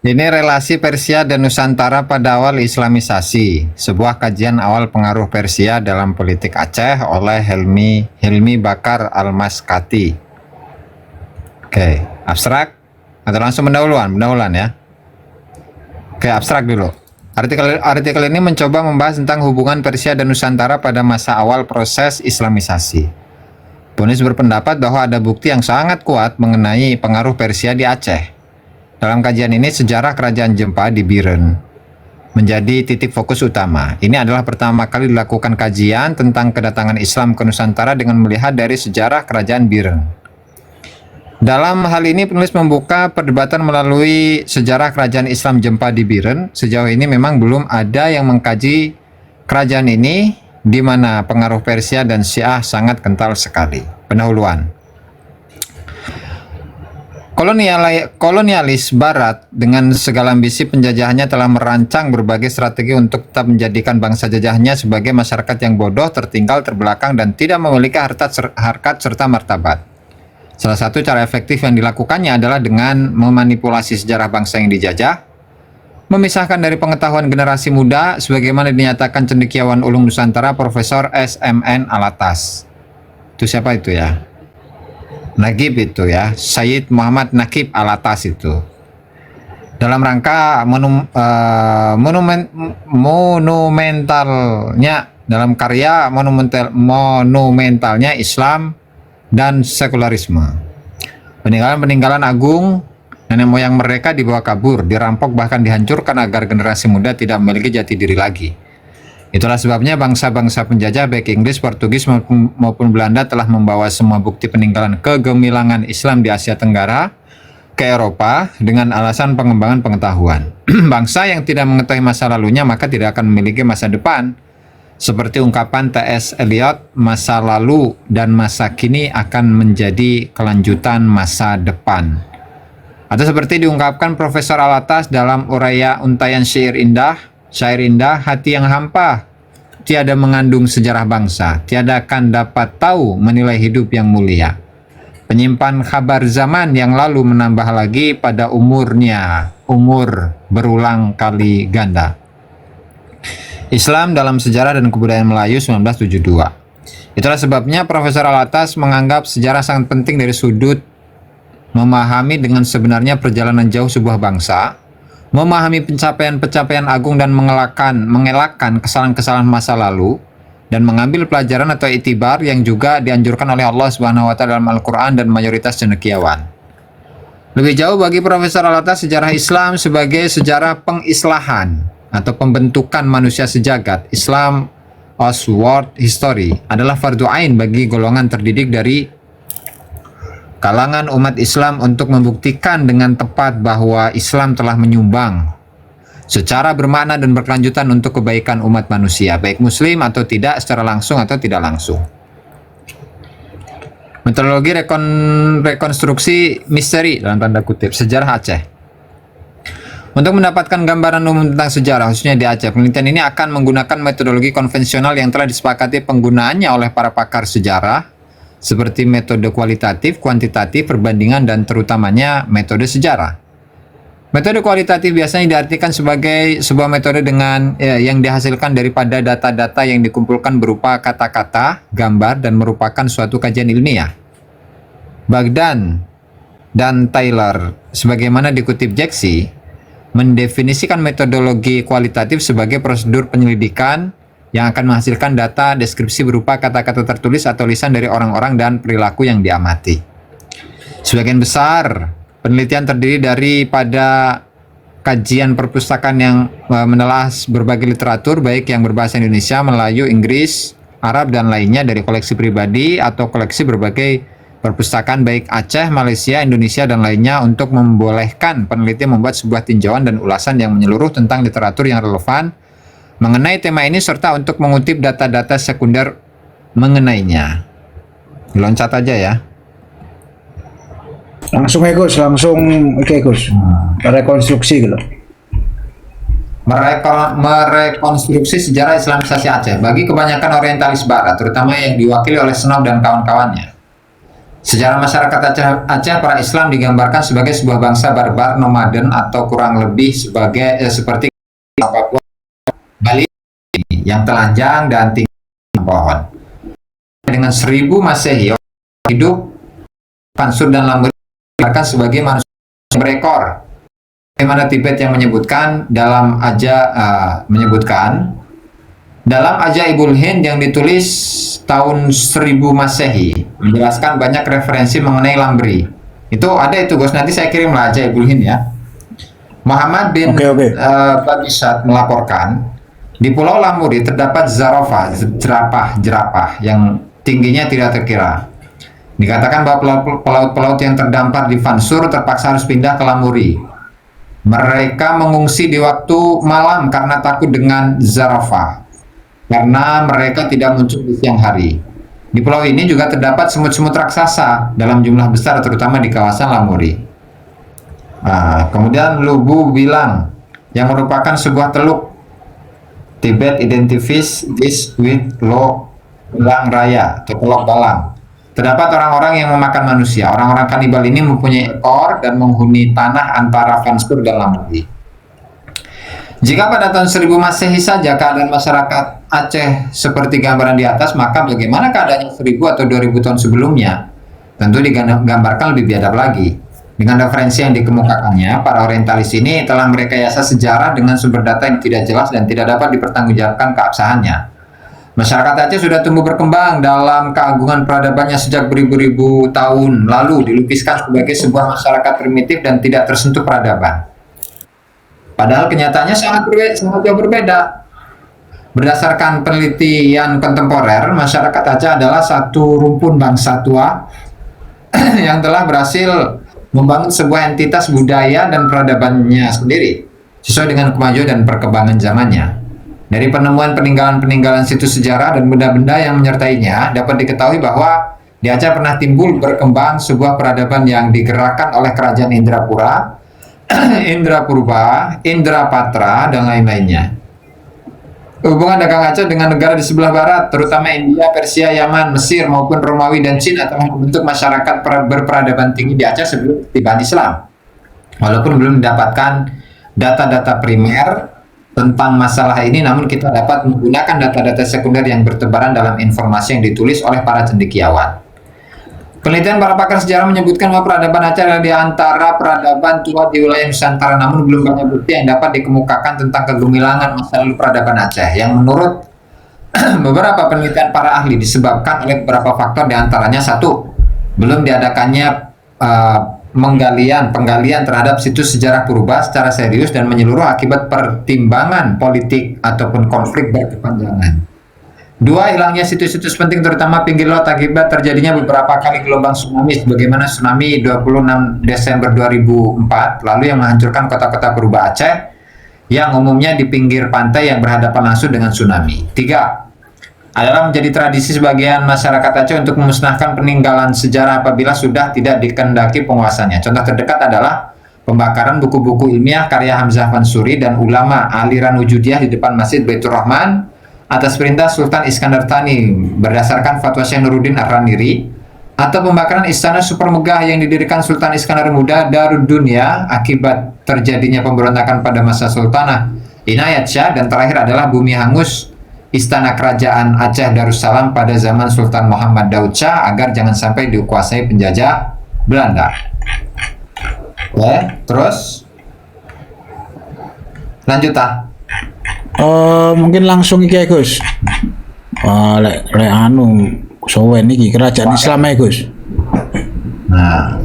Ini relasi Persia dan Nusantara pada awal Islamisasi, sebuah kajian awal pengaruh Persia dalam politik Aceh oleh Hilmi Bakar Al-Maskati. Oke, abstrak atau langsung pendahuluan ya. Oke, abstrak dulu. Artikel ini mencoba membahas tentang hubungan Persia dan Nusantara pada masa awal proses Islamisasi. Penulis berpendapat bahwa ada bukti yang sangat kuat mengenai pengaruh Persia di Aceh. Dalam kajian ini, sejarah kerajaan Jempa di Biren menjadi titik fokus utama. Ini adalah pertama kali dilakukan kajian tentang kedatangan Islam ke Nusantara dengan melihat dari sejarah kerajaan Biren. Dalam hal ini, penulis membuka perdebatan melalui sejarah kerajaan Islam Jempa di Biren. Sejauh ini memang belum ada yang mengkaji kerajaan ini, di mana pengaruh Persia dan Syiah sangat kental sekali. Pendahuluan. Kolonialis Barat dengan segala ambisi penjajahannya telah merancang berbagai strategi untuk tetap menjadikan bangsa jajahnya sebagai masyarakat yang bodoh, tertinggal, terbelakang, dan tidak memiliki harkat serta martabat. Salah satu cara efektif yang dilakukannya adalah dengan memanipulasi sejarah bangsa yang dijajah, memisahkan dari pengetahuan generasi muda, sebagaimana dinyatakan cendekiawan ulung Nusantara Profesor SMN Alatas. Itu siapa itu ya? Nagib itu ya, Sayyid Muhammad Naqib Alatas itu. Dalam rangka monumentalnya, dalam karya monumentalnya Islam dan sekularisme. Peninggalan agung nenek moyang mereka dibawa kabur, dirampok, bahkan dihancurkan agar generasi muda tidak memiliki jati diri lagi. Itulah sebabnya bangsa-bangsa penjajah baik Inggris, Portugis maupun Belanda telah membawa semua bukti peninggalan kegemilangan Islam di Asia Tenggara ke Eropa dengan alasan pengembangan pengetahuan. Bangsa yang tidak mengetahui masa lalunya maka tidak akan memiliki masa depan. Seperti ungkapan T.S. Eliot, masa lalu dan masa kini akan menjadi kelanjutan masa depan. Atau seperti diungkapkan Profesor Alatas dalam uraya untayan syair indah, hati yang hampa, tiada mengandung sejarah bangsa, tiada akan dapat tahu menilai hidup yang mulia. Penyimpan kabar zaman yang lalu menambah lagi pada umurnya, umur berulang kali ganda. Islam dalam sejarah dan kebudayaan Melayu 1972. Itulah sebabnya Profesor Alatas menganggap sejarah sangat penting dari sudut memahami dengan sebenarnya perjalanan jauh sebuah bangsa, memahami pencapaian-pencapaian agung dan mengelakkan kesalahan-kesalahan masa lalu, dan mengambil pelajaran atau itibar yang juga dianjurkan oleh Allah Subhanahu wa Ta'ala dalam Al-Quran dan mayoritas cendekiawan. Lebih jauh bagi Profesor Alatas, sejarah Islam sebagai sejarah pengislahan atau pembentukan manusia sejagat, Islam as world history, adalah fardu ain bagi golongan terdidik dari kalangan umat Islam untuk membuktikan dengan tepat bahwa Islam telah menyumbang secara bermakna dan berkelanjutan untuk kebaikan umat manusia, baik muslim atau tidak, secara langsung atau tidak langsung. Metodologi rekonstruksi misteri dalam tanda kutip sejarah Aceh. Untuk mendapatkan gambaran umum tentang sejarah, khususnya di Aceh, penelitian ini akan menggunakan metodologi konvensional yang telah disepakati penggunaannya oleh para pakar sejarah, seperti metode kualitatif, kuantitatif, perbandingan, dan terutamanya metode sejarah. Metode kualitatif biasanya diartikan sebagai sebuah metode yang dihasilkan daripada data-data yang dikumpulkan berupa kata-kata, gambar, dan merupakan suatu kajian ilmiah. Bagdan dan Taylor, sebagaimana dikutip Jaksi, mendefinisikan metodologi kualitatif sebagai prosedur penyelidikan yang akan menghasilkan data deskripsi berupa kata-kata tertulis atau lisan dari orang-orang dan perilaku yang diamati. Sebagian besar penelitian terdiri daripada kajian perpustakaan yang menelaah berbagai literatur, baik yang berbahasa Indonesia, Melayu, Inggris, Arab, dan lainnya dari koleksi pribadi atau koleksi berbagai perpustakaan baik Aceh, Malaysia, Indonesia, dan lainnya, untuk membolehkan peneliti membuat sebuah tinjauan dan ulasan yang menyeluruh tentang literatur yang relevan mengenai tema ini, serta untuk mengutip data-data sekunder mengenainya. Loncat aja ya. Langsung oke Gus. Rekonstruksi gitu. Merekonstruksi sejarah Islamisasi Aceh bagi kebanyakan orientalis barat, terutama yang diwakili oleh Snow dan kawan-kawannya. Sejarah masyarakat Aceh para Islam digambarkan sebagai sebuah bangsa barbar nomaden atau kurang lebih seperti Papua Bali yang telanjang dan tinggi pohon. Dengan 1000 Masehi hidup Pansur dan Lamberi digambarkan sebagai manusia berekor. Bagaimana Tibet yang menyebutkan dalam dalam Ajaibul Hind yang ditulis tahun 1000 Masehi menjelaskan banyak referensi mengenai Lamberi. Itu ada itu Gus, nanti saya kirim lah Ajaibul Hind ya. Muhammad bin Babisat melaporkan di Pulau Lamburi terdapat jerapah yang tingginya tidak terkira. Dikatakan bahwa pelaut-pelaut yang terdampar di Fansur terpaksa harus pindah ke Lamburi. Mereka mengungsi di waktu malam karena takut dengan zarafah, karena mereka tidak muncul di siang hari. Di pulau ini juga terdapat semut-semut raksasa dalam jumlah besar, terutama di kawasan Lamburi. Kemudian Lubu bilang, yang merupakan sebuah teluk. Tibet identifies this with Lo Belang Raya atau Teluk Balang. Terdapat orang-orang yang memakan manusia. Orang-orang kanibal ini mempunyai ekor dan menghuni tanah antara Fansur dan Lamburi. Jika pada tahun 1000 Masehi saja keadaan masyarakat Aceh seperti gambaran di atas, maka bagaimana keadaannya 1000 atau 2000 tahun sebelumnya? Tentu digambarkan lebih biadab lagi. Dengan referensi yang dikemukakannya, para orientalis ini telah merekayasa sejarah dengan sumber data yang tidak jelas dan tidak dapat dipertanggungjawabkan keabsahannya. Masyarakat Aceh sudah tumbuh berkembang dalam keagungan peradabannya sejak beribu-ribu tahun lalu, dilukiskan sebagai sebuah masyarakat primitif dan tidak tersentuh peradaban. Padahal kenyataannya sangat jauh berbeda. Berdasarkan penelitian kontemporer, masyarakat Aceh adalah satu rumpun bangsa tua yang telah berhasil membangun sebuah entitas budaya dan peradabannya sendiri sesuai dengan kemajuan dan perkembangan zamannya. Dari penemuan peninggalan-peninggalan situs sejarah dan benda-benda yang menyertainya, dapat diketahui bahwa di Aceh pernah timbul berkembang sebuah peradaban yang digerakkan oleh kerajaan Indrapura, Indrapurba, Indrapatra, dan lain-lainnya. Hubungan dagang Aceh dengan negara di sebelah barat, terutama India, Persia, Yaman, Mesir, maupun Romawi dan Cina telah membentuk masyarakat berperadaban tinggi di Aceh sebelum ketibaan Islam. Walaupun belum mendapatkan data-data primer tentang masalah ini, namun kita dapat menggunakan data-data sekunder yang bertebaran dalam informasi yang ditulis oleh para cendekiawan. Penelitian para pakar sejarah menyebutkan bahwa peradaban Aceh adalah di antara peradaban tua di wilayah Nusantara, namun belum banyak bukti yang dapat dikemukakan tentang kegemilangan masa lalu peradaban Aceh, yang menurut beberapa penelitian para ahli disebabkan oleh beberapa faktor, diantaranya satu, belum diadakannya penggalian terhadap situs sejarah purba secara serius dan menyeluruh akibat pertimbangan politik ataupun konflik berkepanjangan. Dua, hilangnya situs-situs penting terutama pinggir laut akibat terjadinya beberapa kali gelombang tsunami sebagaimana tsunami 26 Desember 2004 lalu yang menghancurkan kota-kota purba Aceh yang umumnya di pinggir pantai yang berhadapan langsung dengan tsunami. Tiga, adalah menjadi tradisi sebagian masyarakat Aceh untuk memusnahkan peninggalan sejarah apabila sudah tidak dikehendaki penguasanya. Contoh terdekat adalah pembakaran buku-buku ilmiah karya Hamzah Fansuri dan ulama aliran Wujudiyah di depan Masjid Baitur Rahman atas perintah Sultan Iskandar Thani berdasarkan fatwa Syekh Nuruddin Ar-Raniri, atau pembakaran istana super megah yang didirikan Sultan Iskandar Muda Darud Dunya akibat terjadinya pemberontakan pada masa Sultanah Inayat Shah, dan terakhir adalah bumi hangus istana kerajaan Aceh Darussalam pada zaman Sultan Muhammad Daud Shah agar jangan sampai dikuasai penjajah Belanda. Oke, terus lanjut ah. Mungkin langsung iki Gus. Lek anu sowen iki kerajaan Islam ya Gus. Nah,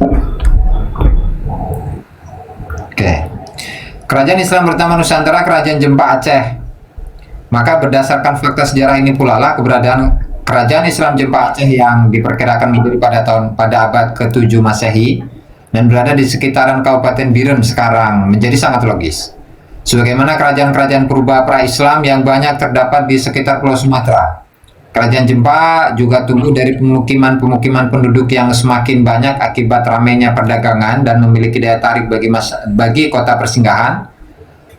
oke. Kerajaan Islam pertama Nusantara Kerajaan Jempa Aceh. Maka berdasarkan fakta sejarah ini pula lah keberadaan Kerajaan Islam Jempa Aceh yang diperkirakan berdiri pada abad ke-7 Masehi dan berada di sekitaran Kabupaten Biren sekarang menjadi sangat logis. Sebagaimana kerajaan-kerajaan purba pra-Islam yang banyak terdapat di sekitar Pulau Sumatera. Kerajaan Jempa juga tumbuh dari pemukiman-pemukiman penduduk yang semakin banyak akibat ramainya perdagangan dan memiliki daya tarik bagi kota persinggahan.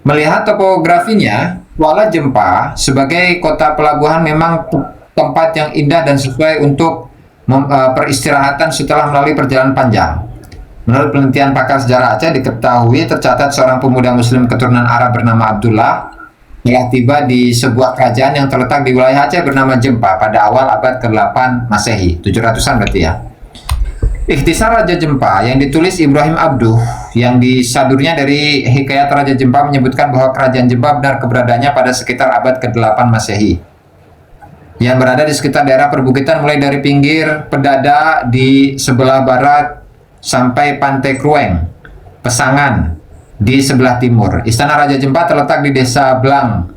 Melihat topografinya, Kuala Jempa sebagai kota pelabuhan memang tempat yang indah dan sesuai untuk peristirahatan setelah melalui perjalanan panjang. Menurut penelitian pakar sejarah Aceh, diketahui tercatat seorang pemuda muslim keturunan Arab bernama Abdullah telah tiba di sebuah kerajaan yang terletak di wilayah Aceh bernama Jempa pada awal abad ke-8 Masehi, 700-an berarti ya. Ikhtisar Raja Jempa yang ditulis Ibrahim Abduh yang disadurnya dari Hikayat Raja Jempa menyebutkan bahwa kerajaan Jempa benar keberadaannya pada sekitar abad ke-8 Masehi, yang berada di sekitar daerah perbukitan mulai dari pinggir Pedada di sebelah barat sampai Pantai Krueng, Pesangan di sebelah timur. Istana Raja Jempa terletak di desa Blang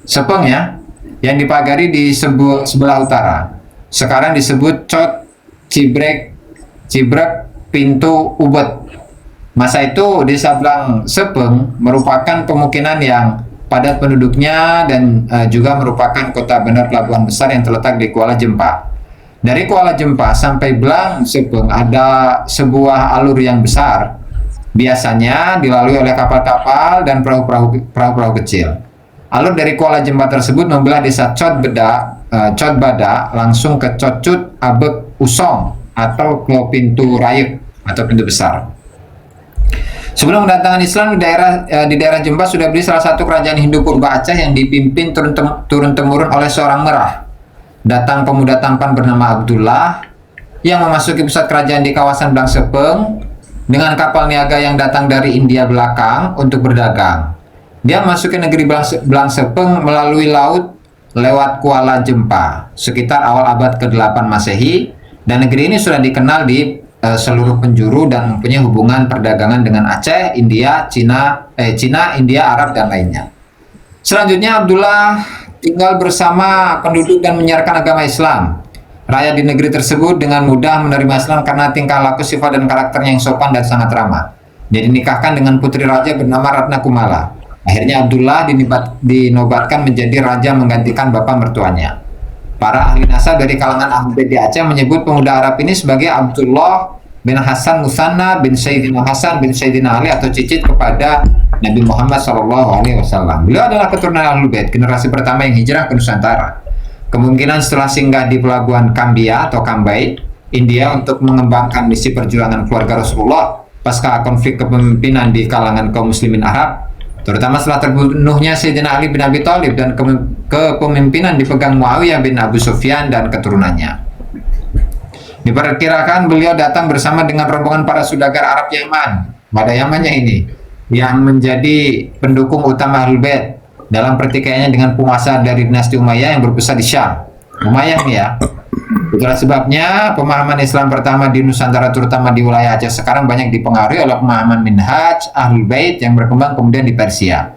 Sepeng ya, yang dipagari di sebelah utara. Sekarang disebut Cot Cibrek Pintu Ubet. Masa itu desa Blang Sepeng merupakan pemukiman yang padat penduduknya dan juga merupakan kota bandar pelabuhan besar yang terletak di Kuala Jempa. Dari Kuala Jempa sampai Blang Sepeng ada sebuah alur yang besar, biasanya dilalui oleh kapal-kapal dan perahu-perahu kecil. Alur dari Kuala Jempa tersebut membelah desa Cot Bada langsung ke Cotcut Abek Usong atau ke Pintu Rayek atau Pintu Besar. Sebelum kedatangan Islam di daerah Jempa sudah berdiri salah satu kerajaan Hindu purba Aceh yang dipimpin turun-temurun oleh seorang merah. Datang pemuda tampan bernama Abdullah yang memasuki pusat kerajaan di kawasan Blang Sepeng dengan kapal niaga yang datang dari India belakang untuk berdagang. Dia memasuki negeri Blang Sepeng melalui laut lewat Kuala Jempa sekitar awal abad ke-8 Masehi, dan negeri ini sudah dikenal di seluruh penjuru dan mempunyai hubungan perdagangan dengan Aceh, India, Cina, India, Arab dan lainnya. Selanjutnya Abdullah tinggal bersama penduduk dan menyiarkan agama Islam. Rakyat di negeri tersebut dengan mudah menerima Islam karena tingkah laku, sifat dan karakternya yang sopan dan sangat ramah. Dia dinikahkan dengan putri raja bernama Ratna Kumala. Akhirnya Abdullah dinobatkan menjadi raja menggantikan bapak mertuanya. Para ahli nasab dari kalangan Ahlul Bait di Aceh menyebut pemuda Arab ini sebagai Abdullah bin Hasan Musanna bin Sayyidina Hasan bin Sayyidina Ali atau cicit kepada Nabi Muhammad SAW. Beliau adalah keturunan Ahlul Bait, generasi pertama yang hijrah ke Nusantara. Kemungkinan setelah singgah di pelabuhan Kambia atau Kambai, India untuk mengembangkan misi perjuangan keluarga Rasulullah pasca konflik kepemimpinan di kalangan kaum muslimin Arab, terutama setelah terbunuhnya Sayyidina Ali bin Abi Thalib dan kepemimpinan dipegang Muawiyah bin Abu Sufyan dan keturunannya. Diperkirakan beliau datang bersama dengan rombongan para saudagar Arab Yaman, pada Yamannya ini, yang menjadi pendukung utama Ahlul Bait dalam pertikaiannya dengan penguasa dari dinasti Umayyah yang berpusat di Syam. Umayyah nih ya. Itulah sebabnya pemahaman Islam pertama di Nusantara, terutama di wilayah Aceh sekarang, banyak dipengaruhi oleh pemahaman Minhaj Ahlul Bait yang berkembang kemudian di Persia.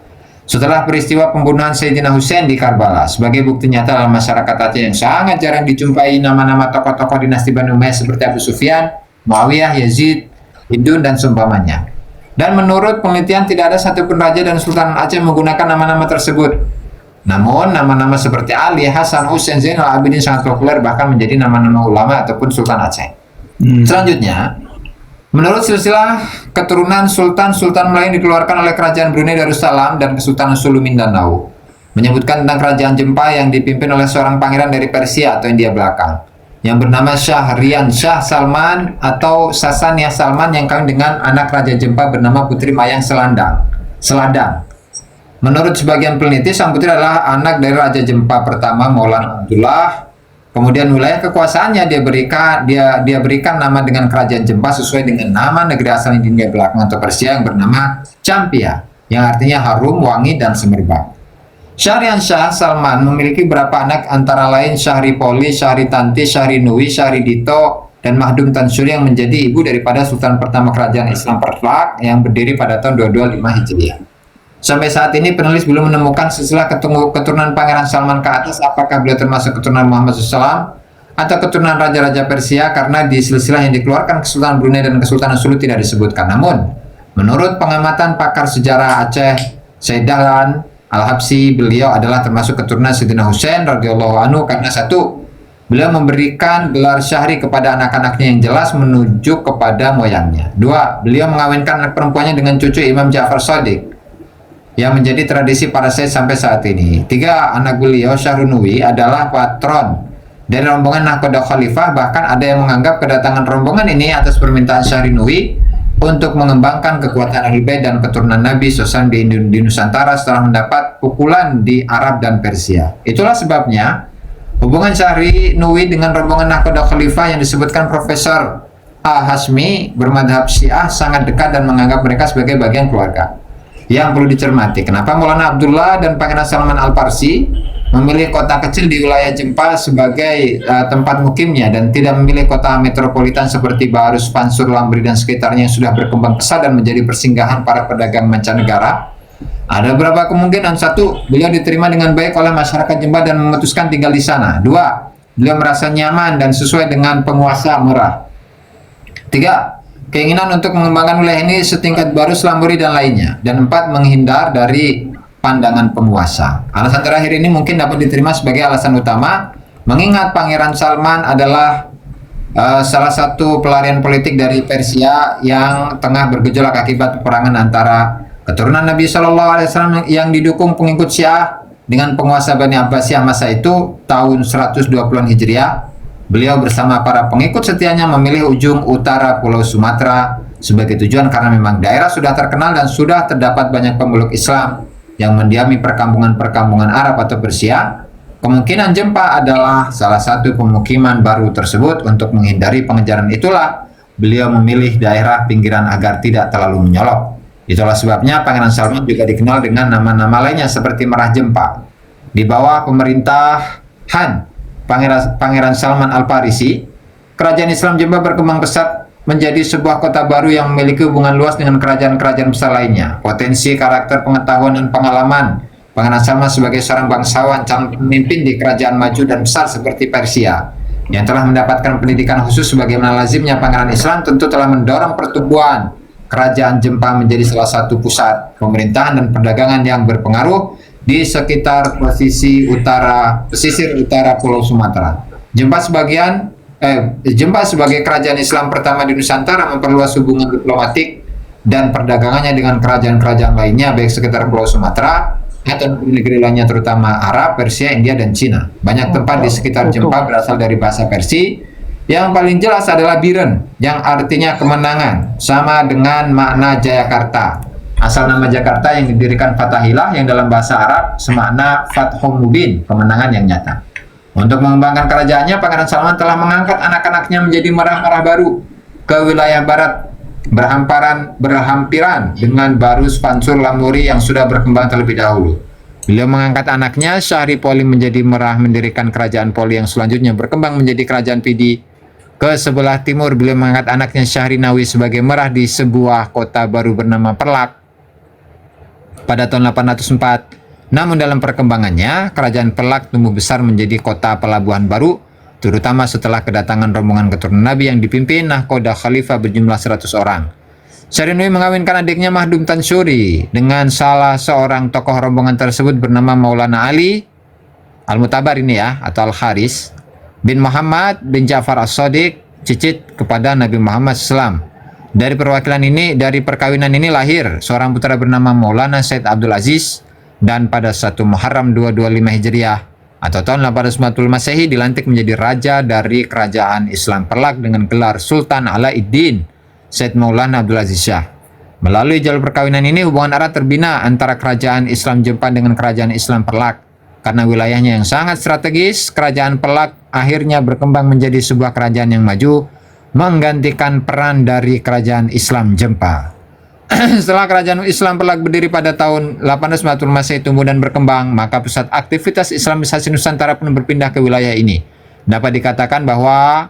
Setelah peristiwa pembunuhan Sayyidina Husain di Karbala, sebagai bukti nyata dalam masyarakat Aceh yang sangat jarang dijumpai nama-nama tokoh-tokoh dinasti Bani Umayyah seperti Abu Sufyan, Muawiyah, Yazid, Hindun dan seumpamanya. Dan menurut penelitian tidak ada satupun raja dan sultan Aceh menggunakan nama-nama tersebut. Namun nama-nama seperti Ali, Hasan, Husain, Zainal Abidin sangat populer, bahkan menjadi nama-nama ulama ataupun sultan Aceh. Selanjutnya, menurut silsilah keturunan sultan-sultan Melayu yang dikeluarkan oleh kerajaan Brunei Darussalam dan Kesultanan Sulu Mindanao, menyebutkan tentang kerajaan Jempa yang dipimpin oleh seorang pangeran dari Persia atau India belakang, yang bernama Syahrian Shah Salman atau Sasaniah Salman, yang kawin dengan anak Raja Jempa bernama Putri Mayang Seladang. Menurut sebagian peneliti, sang putri adalah anak dari Raja Jempa pertama, Maulana Abdullah. Kemudian wilayah kekuasaannya dia berikan nama dengan kerajaan Jempa sesuai dengan nama negeri asal India belakang atau Persia yang bernama Champia, yang artinya harum, wangi, dan semerbak. Syahrian Shah Salman memiliki beberapa anak, antara lain Syahri Poli, Syahri Tanti, Syahri Nui, Syahri Dito, dan Mahdum Tansuri yang menjadi ibu daripada sultan pertama kerajaan Islam Perlak yang berdiri pada tahun 225 Hijriah. Sampai saat ini penulis belum menemukan silsilah keturunan Pangeran Salman ke atas, apakah beliau termasuk keturunan Muhammad SAW atau keturunan raja-raja Persia, karena di silsilah yang dikeluarkan Kesultanan Brunei dan Kesultanan Sulu tidak disebutkan. Namun, menurut pengamatan pakar sejarah Aceh, Syed Dahlan Al-Habsi, beliau adalah termasuk keturunan Sayyidina Husain radhiyallahu anhu karena satu, beliau memberikan gelar Syahri kepada anak-anaknya yang jelas menunjuk kepada moyangnya. Dua, beliau mengawinkan anak perempuannya dengan cucu Imam Ja'far Shadiq. yang menjadi tradisi para Sayyid sampai saat ini. 3. Anak beliau Syahrunuwi adalah patron dari rombongan Nakoda Khalifah, bahkan ada yang menganggap kedatangan rombongan ini atas permintaan Syahrunuwi untuk mengembangkan kekuatan Ahlul Bait dan keturunan Nabi SAW di Nusantara setelah mendapat pukulan di Arab dan Persia. Itulah sebabnya hubungan Syahrunuwi dengan rombongan Nakoda Khalifah yang disebutkan Profesor Hasmi bermadhab Syiah sangat dekat dan menganggap mereka sebagai bagian keluarga. Yang perlu dicermati, kenapa Maulana Abdullah dan Pangeran Salman Al-Farsi memilih kota kecil di wilayah Jempa sebagai tempat mukimnya dan tidak memilih kota metropolitan seperti Barus, Pansur, Lambri dan sekitarnya yang sudah berkembang pesat dan menjadi persinggahan para pedagang mancanegara? Ada beberapa kemungkinan. 1. Beliau diterima dengan baik oleh masyarakat Jempa dan memutuskan tinggal di sana. 2. Beliau merasa nyaman dan sesuai dengan penguasa Merah. 3. Keinginan untuk mengembangkan wilayah ini setingkat Barus, Lamburi, dan lainnya. Dan 4. Menghindar dari pandangan penguasa. Alasan terakhir ini mungkin dapat diterima sebagai alasan utama, mengingat Pangeran Salman adalah salah satu pelarian politik dari Persia yang tengah bergejolak akibat peperangan antara keturunan Nabi SAW yang didukung pengikut Syiah dengan penguasa Bani Abbasiyah masa itu tahun 120-an Hijriah. Beliau bersama para pengikut setianya memilih ujung utara Pulau Sumatera sebagai tujuan karena memang daerah sudah terkenal dan sudah terdapat banyak pemeluk Islam yang mendiami perkampungan-perkampungan Arab atau Persia. Kemungkinan Jempa adalah salah satu pemukiman baru tersebut. Untuk menghindari pengejaran itulah beliau memilih daerah pinggiran agar tidak terlalu menyolok. Itulah sebabnya Pangeran Salman juga dikenal dengan nama-nama lainnya seperti Merah Jempa. Di bawah pemerintahan Pangeran Salman Al-Farisi, kerajaan Islam Jempa berkembang pesat menjadi sebuah kota baru yang memiliki hubungan luas dengan kerajaan-kerajaan besar lainnya. Potensi, karakter, pengetahuan, dan pengalaman Pangeran Salman sebagai seorang bangsawan calon pemimpin di kerajaan maju dan besar seperti Persia yang telah mendapatkan pendidikan khusus sebagaimana lazimnya Pangeran Islam tentu telah mendorong pertumbuhan kerajaan Jempa menjadi salah satu pusat pemerintahan dan perdagangan yang berpengaruh di sekitar pesisir utara Pulau Sumatera. Jempa sebagai kerajaan Islam pertama di Nusantara memperluas hubungan diplomatik dan perdagangannya dengan kerajaan-kerajaan lainnya baik sekitar Pulau Sumatera atau negeri lainnya terutama Arab, Persia, India, dan Cina. Banyak tempat di sekitar Jempa berasal dari bahasa Persia. Yang paling jelas adalah Biren yang artinya kemenangan, sama dengan makna Jayakarta. Asal nama Jakarta yang didirikan Fatahillah yang dalam bahasa Arab semakna Fathum Mubin, kemenangan yang nyata. Untuk mengembangkan kerajaannya, Pangeran Salman telah mengangkat anak-anaknya menjadi merah-merah baru ke wilayah barat berhampiran dengan Barus, Pansur, Lamuri yang sudah berkembang terlebih dahulu. Beliau mengangkat anaknya Syahri Poli menjadi merah, mendirikan kerajaan Poli yang selanjutnya berkembang menjadi kerajaan Pidi. Ke sebelah timur, beliau mengangkat anaknya Syahri Nawi sebagai merah di sebuah kota baru bernama Perlak pada tahun 804. Namun dalam perkembangannya, kerajaan Perlak tumbuh besar menjadi kota pelabuhan baru, terutama setelah kedatangan rombongan keturunan Nabi yang dipimpin Nahkoda Khalifah berjumlah 100 orang. Syahrinui mengawinkan adiknya Mahdum Tansuri dengan salah seorang tokoh rombongan tersebut bernama Maulana Ali Al-Mutabar ini ya, atau Al-Haris bin Muhammad bin Ja'far As-Sadiq, cicit kepada Nabi Muhammad SAW. Dari perkawinan ini lahir seorang putra bernama Maulana Said Abdul Aziz, dan pada 1 Muharram 225 Hijriah atau tahun 840 Masehi dilantik menjadi raja dari kerajaan Islam Perlak dengan gelar Sultan Alauddin Said Maulana Abdul Aziz Shah. Melalui jalur perkawinan ini hubungan erat terbina antara kerajaan Islam Jempa dengan kerajaan Islam Perlak. Karena wilayahnya yang sangat strategis, kerajaan Perlak akhirnya berkembang menjadi sebuah kerajaan yang maju, menggantikan peran dari kerajaan Islam Jempa. Setelah kerajaan Islam Perlak berdiri pada tahun 840 Masehi tumbuh dan berkembang, maka pusat aktivitas Islamisasi Nusantara pun berpindah ke wilayah ini. Dapat dikatakan bahwa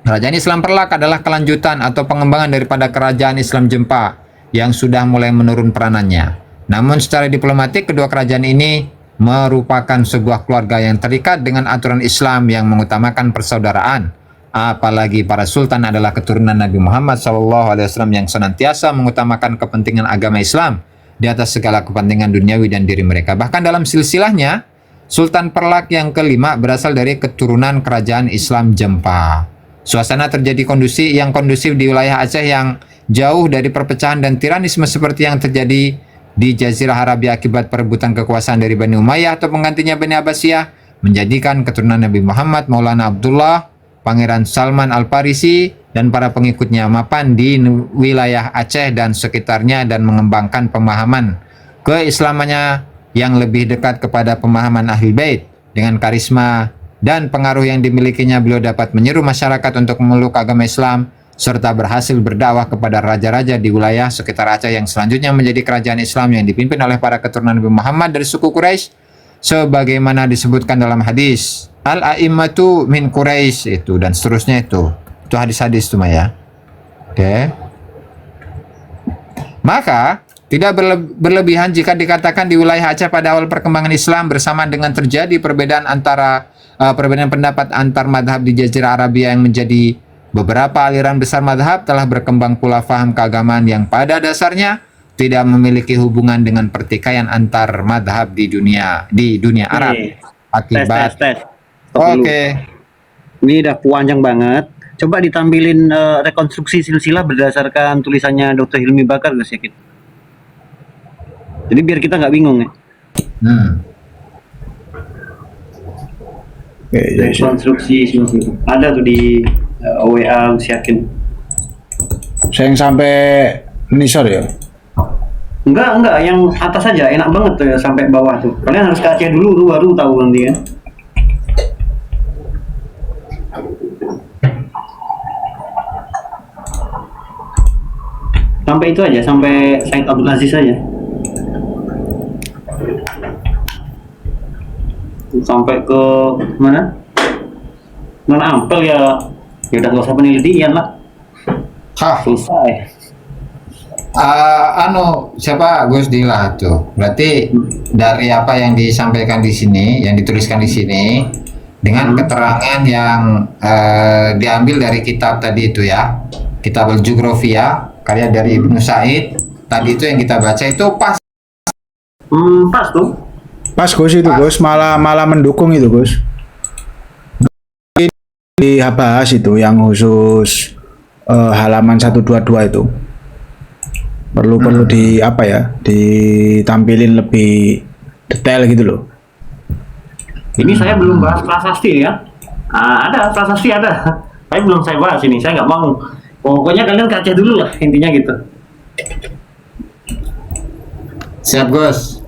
kerajaan Islam Perlak adalah kelanjutan atau pengembangan daripada kerajaan Islam Jempa yang sudah mulai menurun peranannya. Namun secara diplomatik kedua kerajaan ini merupakan sebuah keluarga yang terikat dengan aturan Islam yang mengutamakan persaudaraan. Apalagi para sultan adalah keturunan Nabi Muhammad SAW yang senantiasa mengutamakan kepentingan agama Islam di atas segala kepentingan duniawi dan diri mereka. Bahkan dalam silsilahnya, Sultan Perlak yang kelima berasal dari keturunan kerajaan Islam Jempa. Suasana terjadi kondusif di wilayah Aceh yang jauh dari perpecahan dan tiranisme seperti yang terjadi di Jazirah Arabia akibat perebutan kekuasaan dari Bani Umayyah atau penggantinya Bani Abbasiyah, menjadikan keturunan Nabi Muhammad Maulana Abdullah, Pangeran Salman Al-Farisi, dan para pengikutnya mapan di wilayah Aceh dan sekitarnya dan mengembangkan pemahaman keislamannya yang lebih dekat kepada pemahaman Ahlul Bait. Dengan karisma dan pengaruh yang dimilikinya, beliau dapat menyeru masyarakat untuk memeluk agama Islam serta berhasil berdakwah kepada raja-raja di wilayah sekitar Aceh yang selanjutnya menjadi kerajaan Islam yang dipimpin oleh para keturunan Nabi Muhammad dari suku Quraisy sebagaimana disebutkan dalam hadis Al-A'immatu min Quraisy itu dan seterusnya itu hadis-hadis itu ya. Oke. Maka tidak berlebihan jika dikatakan di wilayah Aceh pada awal perkembangan Islam bersama dengan terjadi perbedaan pendapat antar madhab di Jazirah Arabia yang menjadi beberapa aliran besar madhab, telah berkembang pula faham keagamaan yang pada dasarnya tidak memiliki hubungan dengan pertikaian antar madhab di dunia Arab. Akibat tes. Oke. Ini udah panjang banget. Coba ditampilin rekonstruksi silsilah berdasarkan tulisannya Dr. Hilmi Bakar, Gus Yakin. Jadi biar kita nggak bingung ya. Rekonstruksi silsilah. Ada tuh di WA Gus Yakin. Saya yang sampai nisor ya. Enggak, yang atas aja enak banget tuh ya, sampai bawah tuh. Kalian harus ke Aceh dulu tuh baru tahu nanti kan. Sampai itu aja, sampai Said Abdul Aziz aja. Sampai ke mana? Mana Ampel ya? Ya udah nggak usah penelitian lah. Selesai. Siapa Gus Dila tuh? Berarti dari apa yang disampaikan di sini, yang dituliskan di sini, dengan keterangan yang diambil dari kitab tadi itu ya, Kitab Al-Jugrafiyah, karya dari Ibnu Said. Tadi itu yang kita baca itu pas. Pas tuh. Pas Gus itu Gus, malah mendukung itu Gus. Dibahas itu yang khusus halaman 122 itu. Perlu ditampilin lebih detail gitu loh. Ini saya belum bahas prasasti ya. Ada prasasti ada. Tapi belum saya bahas ini. Saya nggak mau. Pokoknya kalian ke Aceh dulu lah intinya gitu. Siap Gus.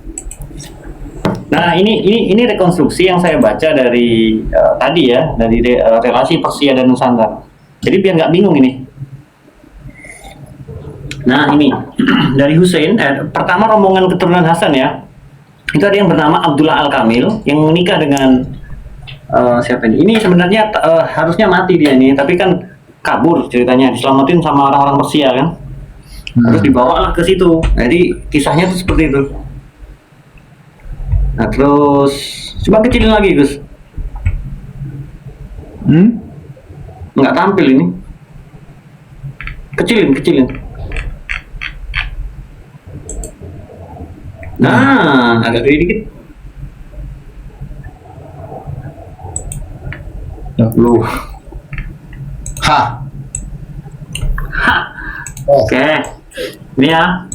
Nah ini rekonstruksi yang saya baca dari tadi ya, dari relasi Persia dan Nusantara. Jadi biar nggak bingung ini. Nah ini dari Hussein, pertama rombongan keturunan Hasan ya, itu ada yang bernama Abdullah Al-Kamil yang menikah dengan siapa ini? Ini sebenarnya harusnya mati dia ini, tapi kan kabur ceritanya, diselamatin sama orang-orang Persia kan, terus dibawa lah ke situ. Jadi kisahnya tuh seperti itu. Nah terus coba kecilin lagi Gus. Nggak tampil ini. Kecilin. Nah, agak gede dikit. Loh. Oke. Ini ya,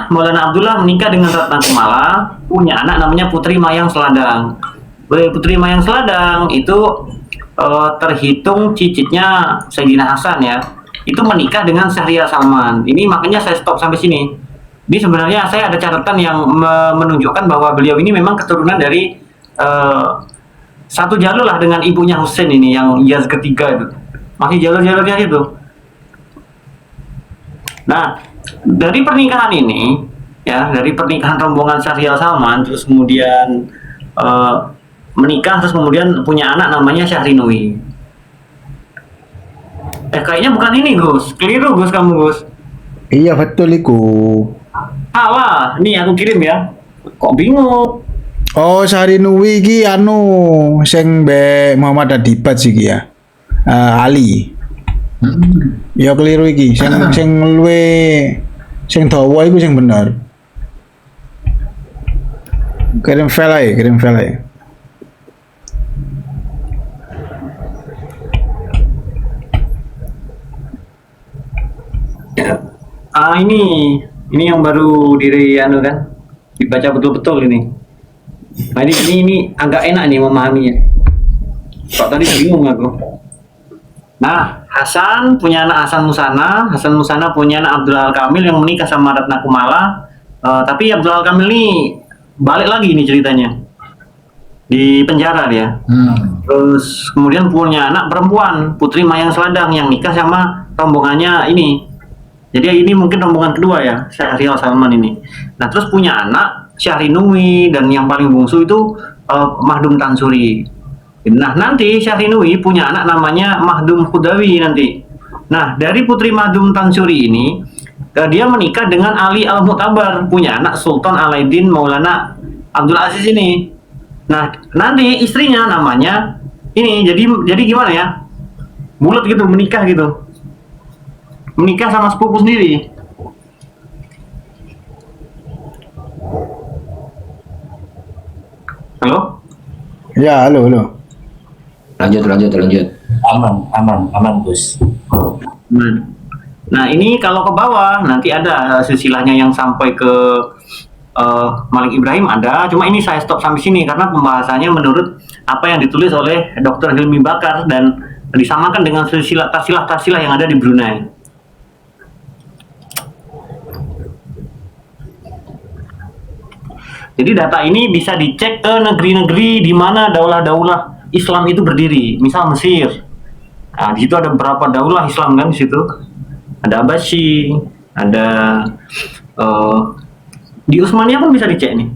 Maulana Abdullah menikah dengan Ratna Kumala, punya anak namanya Putri Mayang Seladang. Putri Mayang Seladang itu terhitung cicitnya Sayyidina Hasan ya. Itu menikah dengan Syahrial Salman. Ini makanya saya stop sampai sini. Ini sebenarnya saya ada catatan yang menunjukkan bahwa beliau ini memang keturunan dari satu jalur lah dengan ibunya Husain ini yang Iyaz ketiga itu. Masih jalur-jalurnya itu. Nah, dari pernikahan ini ya, dari pernikahan rombongan Syahrial Salman terus kemudian menikah terus kemudian punya anak namanya Syahrinui. Kayaknya bukan ini Gus. Keliru Gus kamu Gus. Iya betul iku. Salah, nih aku kirim ya. Kok bingung? Oh, Syahrinui iki sing be Muhammad Adibat sih iki ya. Ali. Ya keliru iki. Sing dawa iku sing bener. Kirim file ae. Ini Ini yang baru anu kan, dibaca betul-betul ini. Nah ini agak enak nih memahaminya. Kok tadi bingung aku. Nah, Hasan punya anak Hasan Musana punya anak Abdul Al Kamil yang menikah sama Ratna Kumala. Tapi Abdul Al Kamil ini balik lagi nih ceritanya. Di penjara dia. Terus kemudian punya anak perempuan, Putri Mayang Seladang yang nikah sama rombongannya ini. Jadi ini mungkin rombongan kedua ya, Syahrial Salman ini. Nah, terus punya anak Syahrinui dan yang paling bungsu itu Mahdum Tansuri. Nah, nanti Syahrinui punya anak namanya Mahdum Khudawi nanti. Nah, dari Putri Mahdum Tansuri ini dia menikah dengan Ali Al-Mu'tabar, punya anak Sultan Alaidin Maulana Abdul Aziz ini. Nah, nanti istrinya namanya ini jadi gimana ya? Bulat gitu, menikah gitu. Menikah sama sepupu sendiri. Halo? Ya, halo. Lanjut. Aman, Gus. Nah, ini kalau ke bawah nanti ada silsilahnya yang sampai ke Malik Ibrahim ada. Cuma ini saya stop sampai sini karena pembahasannya menurut apa yang ditulis oleh Dr. Hilmi Bakar dan disamakan dengan silsilah yang ada di Brunei. Jadi data ini bisa dicek ke negeri-negeri di mana daulah-daulah Islam itu berdiri. Misal Mesir. Nah, di situ ada berapa daulah Islam kan di situ. Ada Abbasi, ada di Utsmaniyah pun bisa dicek nih.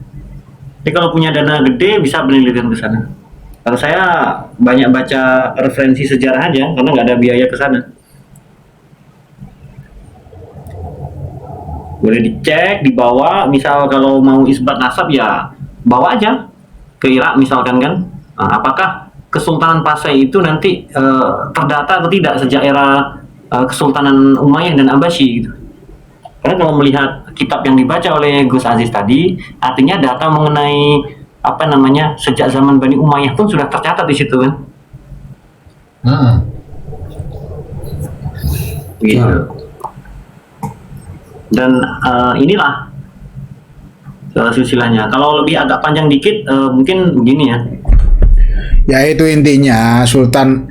Jadi kalau punya dana gede bisa penelitian ke sana. Kalau saya banyak baca referensi sejarah aja karena nggak ada biaya ke sana. Boleh dicek, dibawa. Misal kalau mau isbat nasab ya bawa aja ke Irak misalkan kan. Nah, apakah Kesultanan Pasai itu nanti terdata atau tidak sejak era Kesultanan Umayyah dan Abbasi gitu. Karena kalau melihat kitab yang dibaca oleh Gus Aziz tadi, artinya data mengenai apa namanya sejak zaman Bani Umayyah pun sudah tercatat di situ kan. Gitu. Dan inilah silsilahnya. Kalau lebih agak panjang dikit, mungkin begini ya. Ya itu intinya Sultan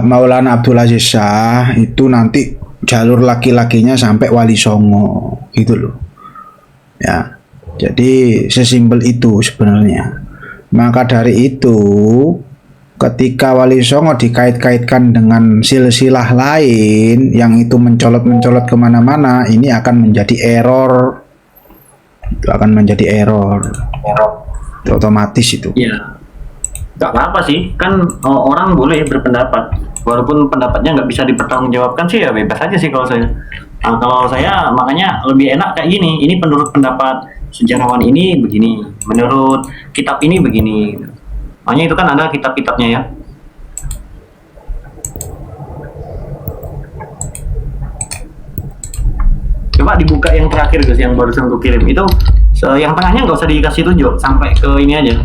Maulana Abdul Aziz Shah itu nanti jalur laki-lakinya sampai Wali Songo gitu loh. Ya. Jadi sesimpel itu sebenarnya. Maka dari itu ketika Wali Songo dikait-kaitkan dengan silsilah lain yang itu mencolot-mencolot kemana-mana, ini akan menjadi error. Itu akan menjadi error. Itu otomatis itu. Iya. Gak apa-apa sih, kan orang boleh berpendapat. Walaupun pendapatnya nggak bisa dipertanggungjawabkan sih ya bebas aja sih kalau saya. Nah, kalau saya makanya lebih enak kayak gini. Ini menurut pendapat sejarawan ini begini, menurut kitab ini begini. Makanya itu kan ada kitab-kitabnya ya. Coba dibuka yang terakhir guys, yang barusan aku kirim itu. Yang tengahnya nggak usah dikasih tunjuk, sampai ke ini aja.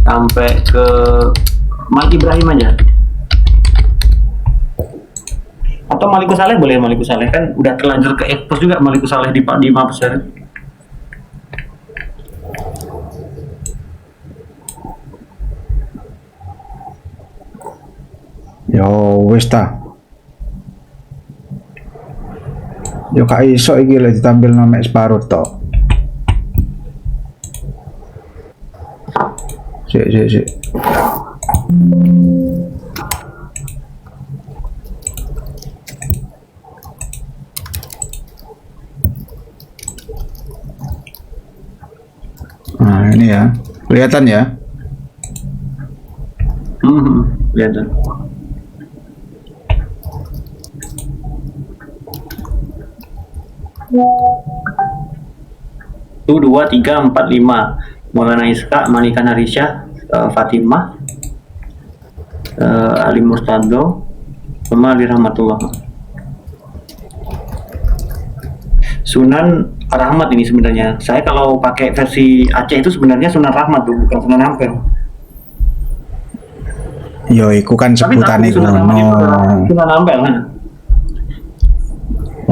Sampai ke Malik Ibrahim aja. Atau Malikus Saleh boleh, Malikus Saleh kan udah terlanjur ke ekspos juga Malikus Saleh di Mabes ya. Yo wis ta. Yo gak iso iki lek ditampil mek separuh tok. Sik. Nah, ini ya. Kelihatan ya? Kelihatan. Itu 2, 3, 4, 5. Maulana Iska, Malika Narisha, Fatimah, Ali Murtado, sama Ali Rahmatullah. Sunan Rahmat ini sebenarnya. Saya kalau pakai versi Aceh itu sebenarnya Sunan Rahmat tuh, bukan Sunan Ampel. Yo, iku kan Tapi sebutan tahu iku. Sunan Rahmat itu adalah Sunan Ampel kan?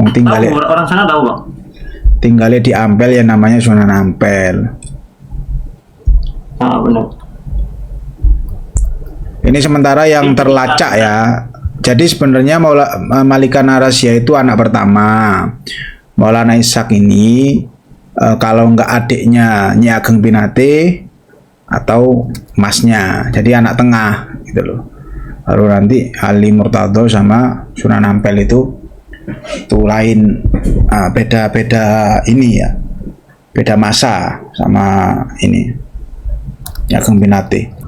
Wong Tahu tinggalnya orang sana tahu Bang. tinggalnya di Ampel ya namanya Sunan Ampel. Ah, benar. Ini sementara yang terlacak ya. Jadi sebenarnya Malika Narasya itu anak pertama. Maulana Ishak ini kalau nggak adiknya Nyi Ageng Pinate atau masnya. Jadi anak tengah gitu loh. Lalu nanti Ali Murtado sama Sunan Ampel itu lain, beda-beda ini ya. Beda masa sama ini Nyi Ageng Pinate.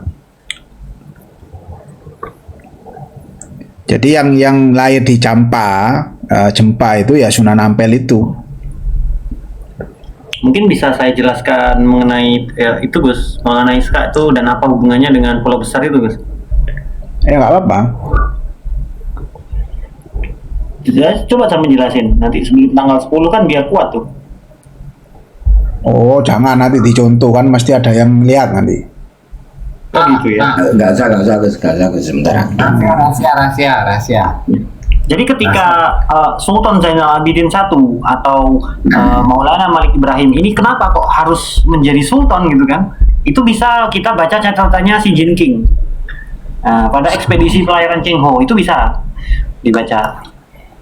Jadi yang lahir di Jempa itu ya Sunan Ampel itu. Mungkin bisa saya jelaskan mengenai itu Gus, mengenai Ishak itu dan apa hubungannya dengan Pulau Besar itu Gus? Nggak apa-apa. Coba saya menjelasin. Nanti sebelum tanggal 10 kan dia kuat tuh. Oh, jangan nanti dicontoh kan mesti ada yang lihat nanti. Oh gitu ya. Nggak usah Gus, sementara. Rahasia. Jadi ketika Sultan Zainal Abidin I atau Maulana Malik Ibrahim ini kenapa kok harus menjadi sultan gitu kan? Itu bisa kita baca catatannya si Jin King. Pada ekspedisi pelayaran Cheng Ho itu bisa dibaca.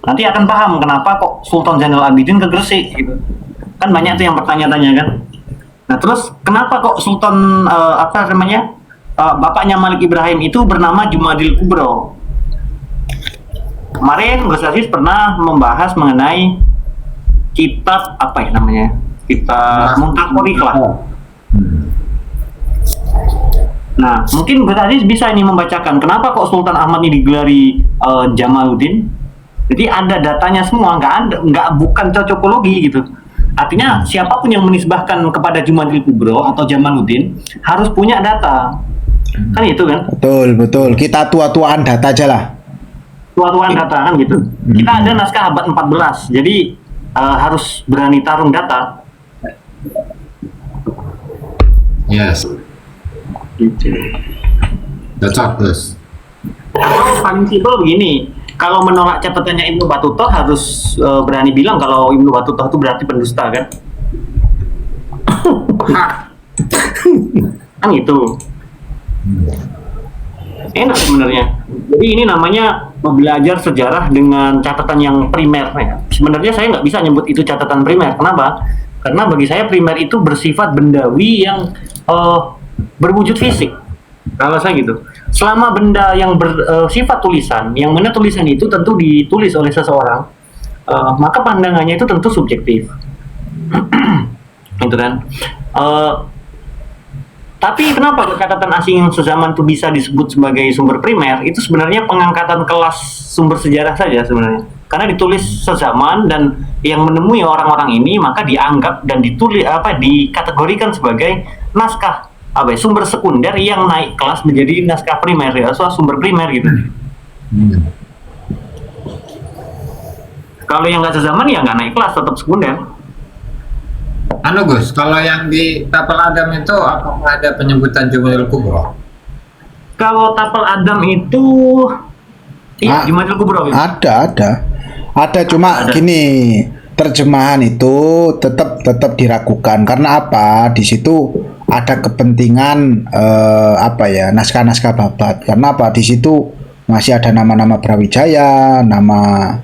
Nanti akan paham kenapa kok Sultan Zainal Abidin ke Gresik gitu. Kan banyak tuh yang bertanya-tanya kan. Nah terus kenapa kok Sultan bapaknya Malik Ibrahim itu bernama Jumadil Kubro? Kemarin Gus Aziz pernah membahas mengenai kitab apa ya namanya? Kitab Muntakorik lah. Nah, mungkin Gus Aziz bisa ini membacakan kenapa kok Sultan Ahmad ini digelari Jamaluddin. Jadi ada datanya semua, bukan cocokologi gitu. Artinya siapapun yang menisbahkan kepada Jumadil Kubro atau Jamaluddin harus punya data. Kan itu kan? Betul. Kita tua-tuaan data aja lah. Tua-tuaan data kan gitu. Kita ada naskah abad 14. Jadi harus berani tarung data. Yes. Gitu. Cocok Gus. Paling simpel begini, kalau menolak catatannya Ibnu Battuta harus berani bilang kalau Ibnu Battuta itu berarti pendusta kan? Kan itu. Enak sebenarnya. Jadi ini namanya belajar sejarah dengan catatan yang primer. Ya. Sebenarnya saya nggak bisa nyebut itu catatan primer. Kenapa? Karena bagi saya primer itu bersifat bendawi yang berwujud fisik. Kalau saya gitu. Selama benda yang bersifat tulisan, yang mana tulisan itu tentu ditulis oleh seseorang, maka pandangannya itu tentu subjektif. Gitu kan? Tapi kenapa catatan asing yang sezaman itu bisa disebut sebagai sumber primer? Itu sebenarnya pengangkatan kelas sumber sejarah saja sebenarnya. Karena ditulis sezaman dan yang menemui orang-orang ini maka dianggap dan dikategorikan sebagai naskah sumber sekunder yang naik kelas menjadi naskah primer ya, sumber primer gitu. Kalau yang nggak sezaman ya nggak naik kelas, tetap sekunder. Gus, kalau yang di Tapel Adam itu apakah ada penyebutan Jumadil Kubro? Kalau Tapel Adam itu Jumadil Kubro gitu. Ada cuma gini, terjemahan itu tetap diragukan karena apa? Di situ ada kepentingan naskah-naskah babat. Karena apa? Di situ masih ada nama-nama Brawijaya, nama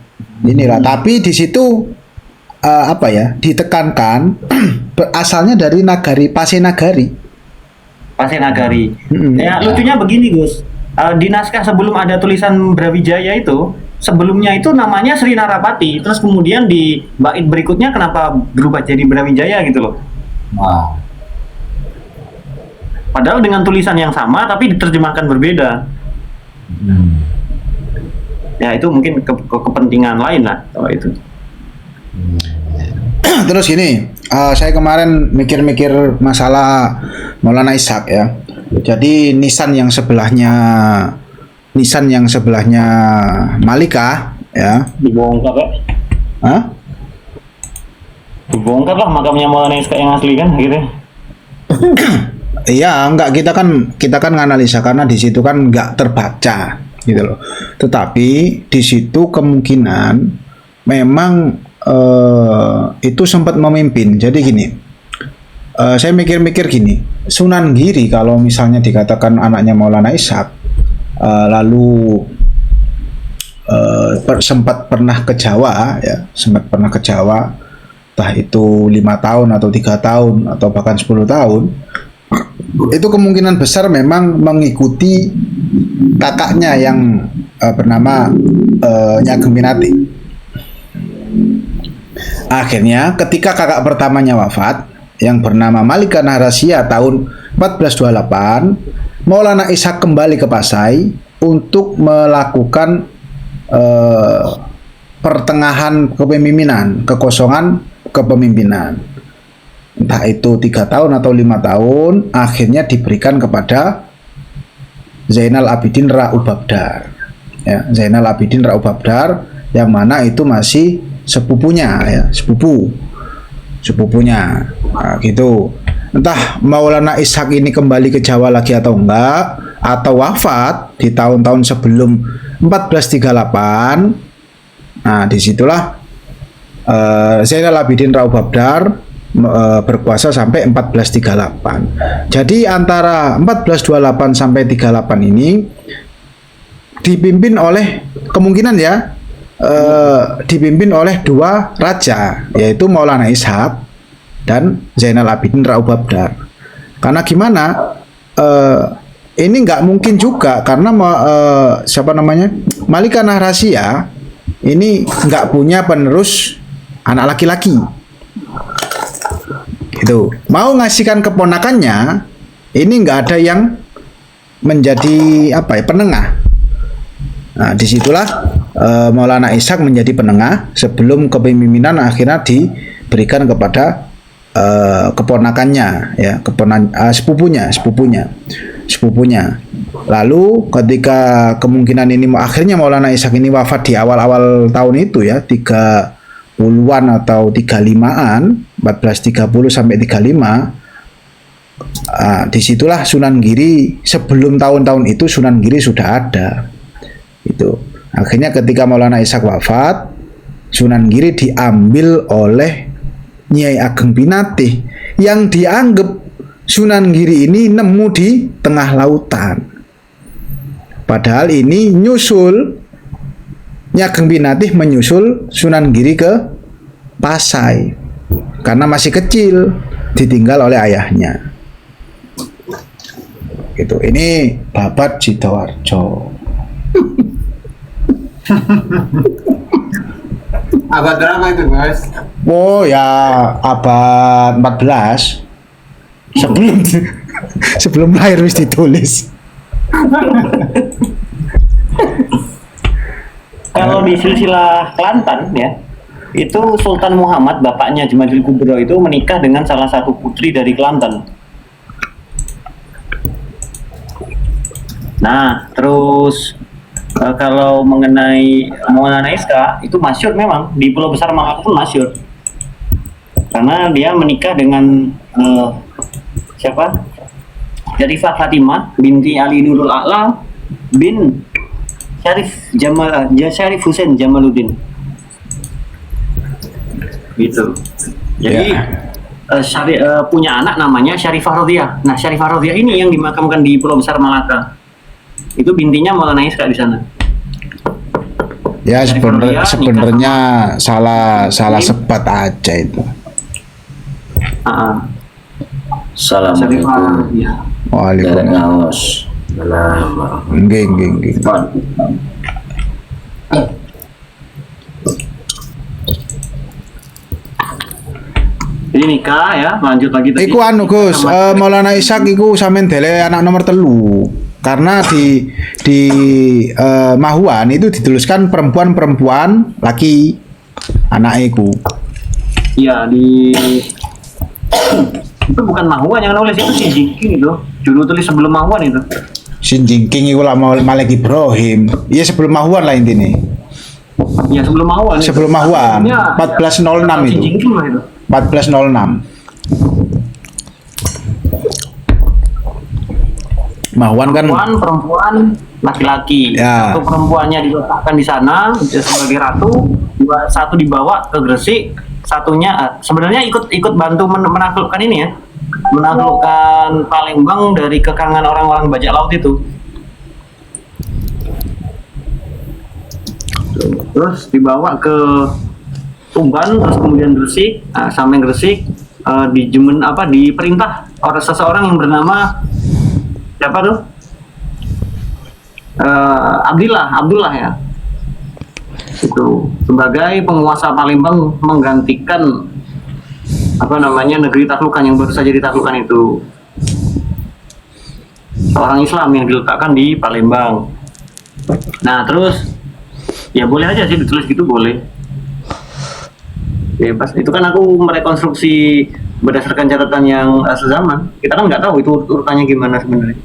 inilah. Tapi di situ ditekankan asalnya dari Pasenagari. Ya lucunya begini Gus, di naskah sebelum ada tulisan Brawijaya itu sebelumnya itu namanya Sri Narapati, terus kemudian di bait berikutnya kenapa berubah jadi Brawijaya gitu loh. Wow. Padahal dengan tulisan yang sama tapi diterjemahkan berbeda. Ya itu mungkin kepentingan lain lah kalau itu. Terus gini, saya kemarin mikir-mikir masalah Maulana Ishak ya. Jadi nisan yang sebelahnya Malika ya. Dibongkar ya? Hah? Dibongkar lah makamnya Maulana Ishak yang asli kan gitu. Iya, enggak, kita kan nganalisa karena di situ kan enggak terbaca gitu loh. Tetapi di situ kemungkinan memang itu sempat memimpin. Jadi gini, saya mikir-mikir gini, Sunan Giri kalau misalnya dikatakan anaknya Maulana Ishaq, lalu sempat pernah ke Jawa, ya, entah itu 5 tahun atau 3 tahun atau bahkan 10 tahun, itu kemungkinan besar memang mengikuti kakaknya yang bernama Nyai Ageng Pinatih. Akhirnya ketika kakak pertamanya wafat yang bernama Malika Nahrasia tahun 1428, Maulana Ishaq kembali ke Pasai untuk melakukan pertengahan kepemimpinan, kekosongan kepemimpinan, entah itu 3 tahun atau 5 tahun, akhirnya diberikan kepada Zainal Abidin Ra'ubabdar, ya, Zainal Abidin Ra'ubabdar, yang mana itu masih sepupunya, ya, sepupunya, nah, gitu. Entah Maulana Ishaq ini kembali ke Jawa lagi atau enggak, atau wafat di tahun-tahun sebelum 1438. Nah, disitulah Zainal Abidin Ra'ubabdar berkuasa sampai 1438. Jadi antara 1428 sampai 38 ini dipimpin oleh, kemungkinan ya, dipimpin oleh 2 raja, yaitu Maulana Ishaq dan Zainal Abidin Ra'ubabdar. Karena gimana? Ini nggak mungkin juga karena siapa namanya, Malika Nahrasia ini nggak punya penerus anak laki-laki. Gitu. Mau ngasihkan keponakannya, ini nggak ada yang menjadi penengah. Nah, disitulah Maulana Ishaq menjadi penengah sebelum kepemimpinan akhirnya diberikan kepada keponakannya, ya, sepupunya. Lalu ketika kemungkinan ini akhirnya Maulana Ishaq ini wafat di awal-awal tahun itu, ya, 30-an atau 35-an, 1430 sampai 35. Disitulah Sunan Giri, sebelum tahun-tahun itu Sunan Giri sudah ada. Itu. Akhirnya ketika Maulana Ishaq wafat, Sunan Giri diambil oleh Nyai Ageng Pinatih yang dianggap Sunan Giri ini nemu di tengah lautan. Padahal ini nyusul, Nyai Ageng Pinatih menyusul Sunan Giri ke Pasai karena masih kecil, ditinggal oleh ayahnya. Gitu. Ini Babat Sidoarjo. Abad berapa itu, Mas? Oh ya, abad 14. Sebelum lahir wis ditulis. Kalau di silsilah Kelantan, ya, itu Sultan Muhammad, bapaknya Jumadil Kubro, itu menikah dengan salah satu putri dari Kelantan. Nah, terus kalau mengenai Maulana Ishaq itu masyhur, memang di Pulau Besar Malaka pun masyhur karena dia menikah dengan siapa? Syarifah Fatimah binti Ali Nurul A'la bin Syarif Husain Jamaluddin. Gitu. Jadi punya anak namanya Syarifah Rodhiah. Nah, Syarifah Rodhiah ini yang dimakamkan di Pulau Besar Malaka. Itu bintinya Maulana Ishaq di sana. Ya, sebenarnya salah sebat aja itu. Assalamualaikum. Waalaikumsalam. Nggih. Jadi nikah, ya, lanjut lagi tadi. Iku anu Gus, Maulana Ishaq iku sampean dele anak nomor 3. Karena di Mahuan itu dituliskan perempuan laki anak iku. Iya, itu bukan Mahuan yang nulis, itu si Jingking itu. Dulu tulis sebelum Mahuan itu. Si Jingking iku lah Malik Ibrahim. Iya, sebelum Mahuan lah intinya. Iya, sebelum Mahuan. Sebelum Mahuan. 1406 itu. Si Jingking lah itu. 1406. Mahuan kan perempuan laki-laki. Ya. Satu perempuannya diletakkan di sana sebagai ratu, Satu dibawa ke Gresik, satunya sebenarnya ikut bantu menaklukkan ini ya, menaklukkan Palembang dari kekangan orang-orang bajak laut itu. Terus dibawa ke Tuban, terus kemudian Gresik, sampai Gresik diperintah oleh seseorang yang bernama siapa tuh? Abdullah ya. Itu sebagai penguasa Palembang menggantikan negeri taklukan yang baru saja ditaklukkan itu. Seorang Islam yang diletakkan di Palembang. Nah, terus ya boleh aja sih ditulis gitu, boleh. Bebas. Itu kan aku merekonstruksi berdasarkan catatan yang sezaman. Kita kan nggak tahu itu urutannya gimana sebenarnya.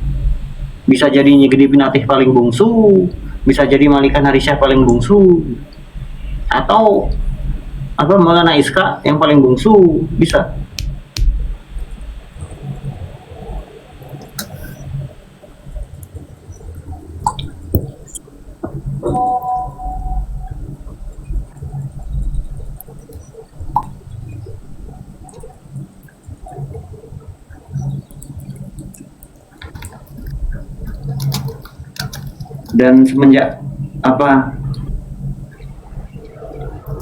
Bisa jadi Nyegede Pinatih paling bungsu, bisa jadi Malikan Harisya paling bungsu, atau Maulana Iska yang paling bungsu, bisa. Dan semenjak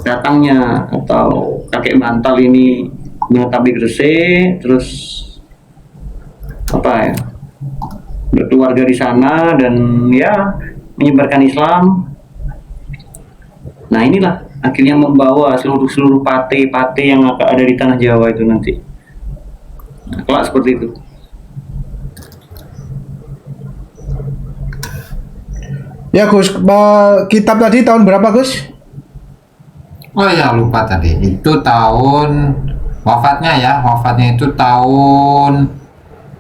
datangnya atau kakek Bantal ini menetap di Gresik, terus berkeluarga di sana dan ya menyebarkan Islam. Nah, inilah akhirnya membawa seluruh pate yang ada di tanah Jawa itu nanti. Nah, kelak seperti itu. Ya Gus, kitab tadi tahun berapa Gus? Oh ya, lupa tadi. Itu tahun wafatnya itu tahun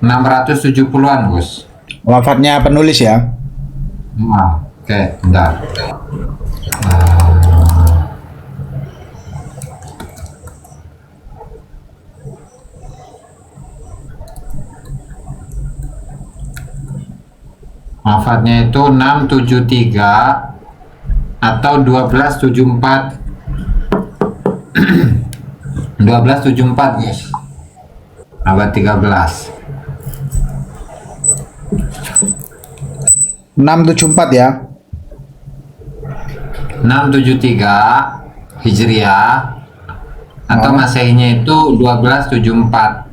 670-an, Gus. Wafatnya penulis ya? Oke, bentar. Wafatnya itu 673 atau 1274. 1274, guys. Abad 13. 674 ya? 673 Hijriah atau Masehinya itu 1274.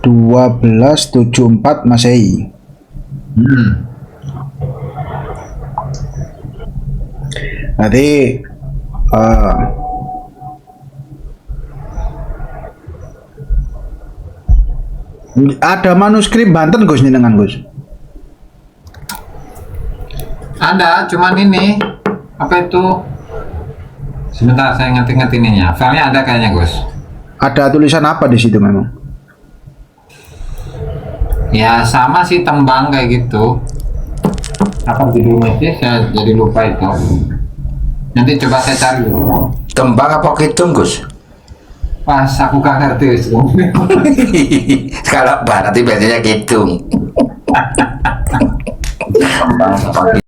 1274 Masehi. Nanti ada manuskrip Banten Gus dengan Gus. Ada, cuman ini apa itu? Sebentar, saya ngerti ininya. Filenya ada kayaknya, Gus. Ada tulisan apa di situ memang? Ya sama sih, tembang kayak gitu. Apa judulnya sih? Saya jadi lupa itu. Nanti coba saya cari dulu. Tembang apa kidung, Gus? Pas aku gak ngerti itu. Kalau barat itu biasanya kidung. Tembang apa